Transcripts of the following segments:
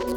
Hey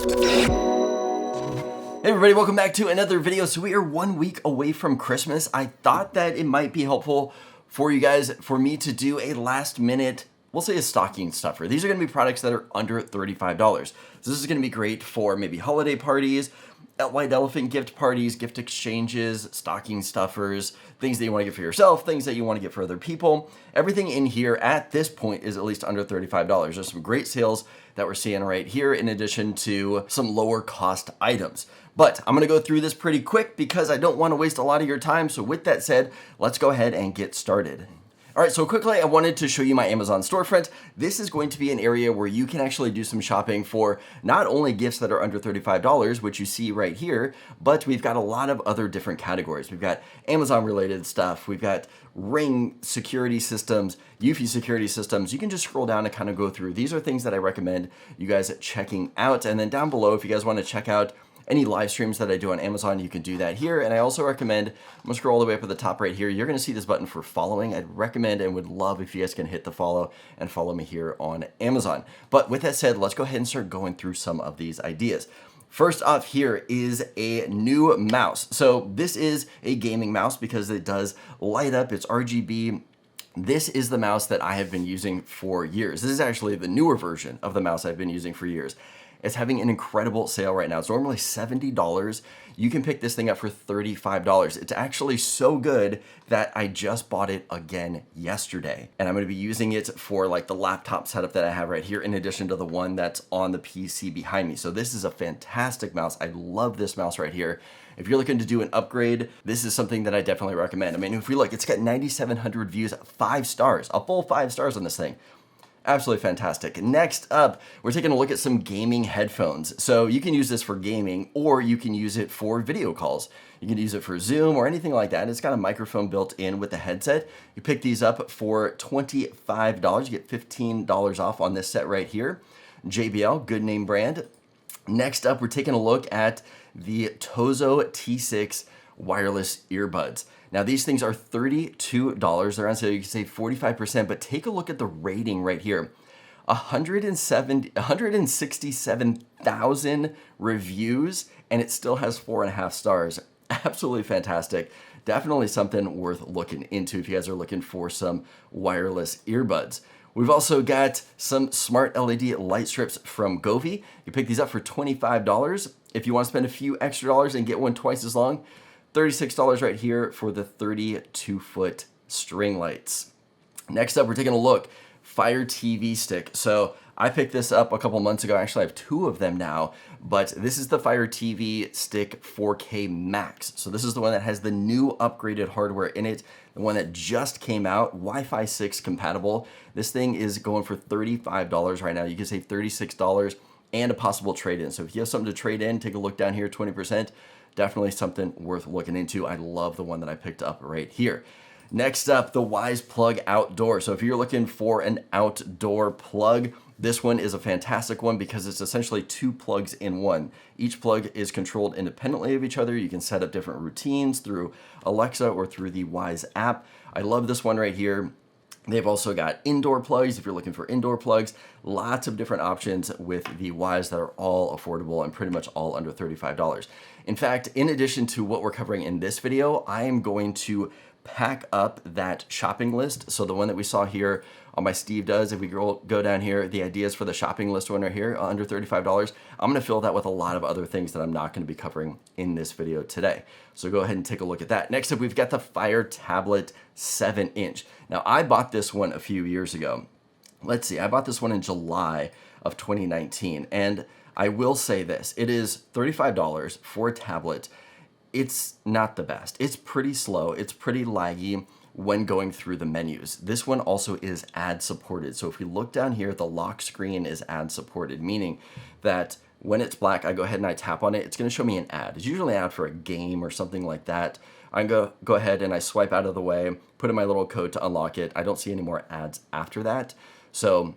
everybody, welcome back to another video. So we are 1 week away from Christmas. I thought that it might be helpful for you guys, for me to do a last minute, we'll say a stocking stuffer. These are gonna be products that are under $35. So this is gonna be great for maybe holiday parties, white elephant gift parties, gift exchanges, stocking stuffers, things that you wanna get for yourself, things that you wanna get for other people. Everything in here at this point is at least under $35. There's some great sales that we're seeing right here, in addition to some lower cost items. But I'm gonna go through this pretty quick because I don't wanna waste a lot of your time. So with that said, let's go ahead and get started. All right, so quickly, I wanted to show you my Amazon storefront. This is going to be an area where you can actually do some shopping for not only gifts that are under $35, which you see right here, but we've got a lot of other different categories. We've got Amazon related stuff. We've got Ring security systems, Eufy security systems. You can just scroll down and kind of go through. These are things that I recommend you guys checking out. And then down below, if you guys want to check out any live streams that I do on Amazon, you can do that here. And I also recommend, I'm gonna scroll all the way up at the top right here. You're gonna see this button for following. I'd recommend and would love if you guys can hit the follow and follow me here on Amazon. But with that said, let's go ahead and start going through some of these ideas. First off here is a new mouse. So this is a gaming mouse because it does light up, it's RGB. This is the mouse that I have been using for years. This is actually the newer version of the mouse I've been using for years. It's having an incredible sale right now. It's normally $70. You can pick this thing up for $35. It's actually so good that I just bought it again yesterday. And I'm gonna be using it for like the laptop setup that I have right here, in addition to the one that's on the PC behind me. So this is a fantastic mouse. I love this mouse right here. If you're looking to do an upgrade, this is something that I definitely recommend. I mean, if we look, it's got 9,700 views, 5 stars, a full 5 stars on this thing. Absolutely fantastic. Next up, we're taking a look at some gaming headphones. So you can use this for gaming, or you can use it for video calls. You can use it for Zoom or anything like that. It's got a microphone built in with the headset. You pick these up for $25. You get $15 off on this set right here. JBL, good name brand. Next up, we're taking a look at the Tozo T6 wireless earbuds. Now these things are $32. They're on sale, you can save 45%, but take a look at the rating right here. 167,000 reviews, and it still has 4.5 stars. Absolutely fantastic. Definitely something worth looking into if you guys are looking for some wireless earbuds. We've also got some smart LED light strips from Govee. You pick these up for $25. If you want to spend a few extra dollars and get one twice as long, $36 right here for the 32-foot string lights. Next up, we're taking a look, Fire TV stick. So I picked this up a couple months ago. Actually, I have 2 of them now, but this is the Fire TV stick 4K Max. So this is the one that has the new upgraded hardware in it, the one that just came out, Wi-Fi 6 compatible. This thing is going for $35 right now. You can save $36 and a possible trade-in. So if you have something to trade in, take a look down here, 20%. Definitely something worth looking into. I love the one that I picked up right here. Next up, the Wise Plug Outdoor. So if you're looking for an outdoor plug, this one is a fantastic one because it's essentially 2 plugs in one. Each plug is controlled independently of each other. You can set up different routines through Alexa or through the Wise app. I love this one right here. They've also got indoor plugs if you're looking for indoor plugs. Lots of different options with the Wise that are all affordable and pretty much all under $35. In fact, in addition to what we're covering in this video, I am going to pack up that shopping list. So the one that we saw here on my Steve Does, if we go down here, the ideas for the shopping list one right here, under $35, I'm gonna fill that with a lot of other things that I'm not gonna be covering in this video today. So go ahead and take a look at that. Next up, we've got the Fire Tablet 7-inch. Now I bought this one a few years ago. Let's see, I bought this one in July of 2019. And I will say this, it is $35 for a tablet. It's not the best. It's pretty slow. It's pretty laggy when going through the menus. This one also is ad supported. So if we look down here, the lock screen is ad supported, meaning that when it's black, I go ahead and I tap on it, it's gonna show me an ad. It's usually an ad for a game or something like that. I go ahead and I swipe out of the way, put in my little code to unlock it. I don't see any more ads after that. So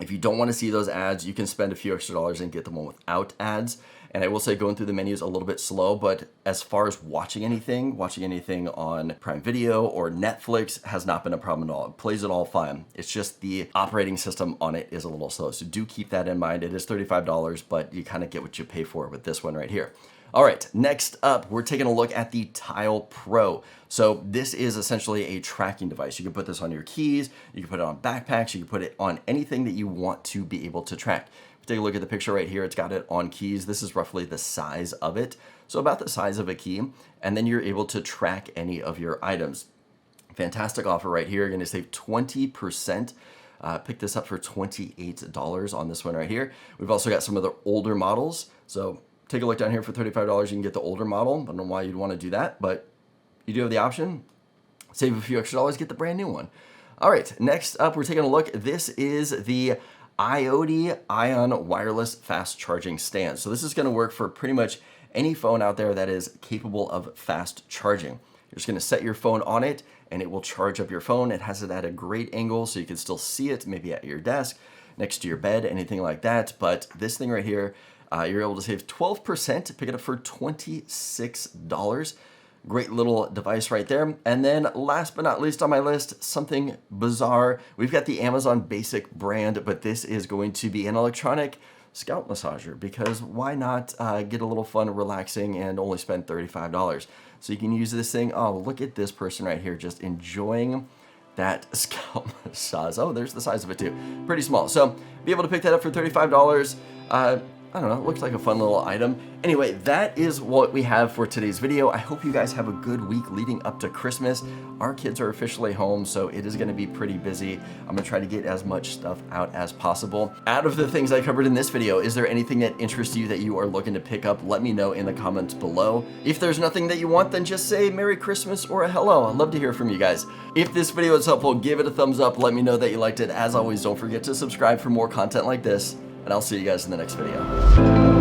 If you don't want to see those ads, you can spend a few extra dollars and get the one without ads. And I will say going through the menu is a little bit slow, but as far as watching anything on Prime Video or Netflix has not been a problem at all. It plays it all fine. It's just the operating system on it is a little slow. So do keep that in mind. It is $35, but you kind of get what you pay for with this one right here. All right, next up, we're taking a look at the Tile Pro. So this is essentially a tracking device. You can put this on your keys, you can put it on backpacks, you can put it on anything that you want to be able to track. If you take a look at the picture right here, it's got it on keys. This is roughly the size of it. So about the size of a key, and then you're able to track any of your items. Fantastic offer right here. You're gonna save 20%. Pick this up for $28 on this one right here. We've also got some of the older models. So take a look down here for $35. You can get the older model. I don't know why you'd want to do that, but you do have the option. Save a few extra dollars, get the brand new one. All right, next up, we're taking a look. This is the IoT Ion Wireless Fast Charging Stand. So this is going to work for pretty much any phone out there that is capable of fast charging. You're just going to set your phone on it, and it will charge up your phone. It has it at a great angle, so you can still see it, maybe at your desk, next to your bed, anything like that. But this thing right here, you're able to save 12%, pick it up for $26. Great little device right there. And then last but not least on my list, something bizarre. We've got the Amazon Basic brand, but this is going to be an electronic scalp massager, because why not get a little fun, relaxing, and only spend $35. So you can use this thing. Oh, look at this person right here, just enjoying that scalp massage. Oh, there's the size of it too. Pretty small. So be able to pick that up for $35. I don't know, it looks like a fun little item. Anyway, that is what we have for today's video. I hope you guys have a good week leading up to Christmas. Our kids are officially home, so it is gonna be pretty busy. I'm gonna try to get as much stuff out as possible. Out of the things I covered in this video, is there anything that interests you that you are looking to pick up? Let me know in the comments below. If there's nothing that you want, then just say Merry Christmas or a hello. I'd love to hear from you guys. If this video is helpful, give it a thumbs up. Let me know that you liked it. As always, don't forget to subscribe for more content like this, and I'll see you guys in the next video.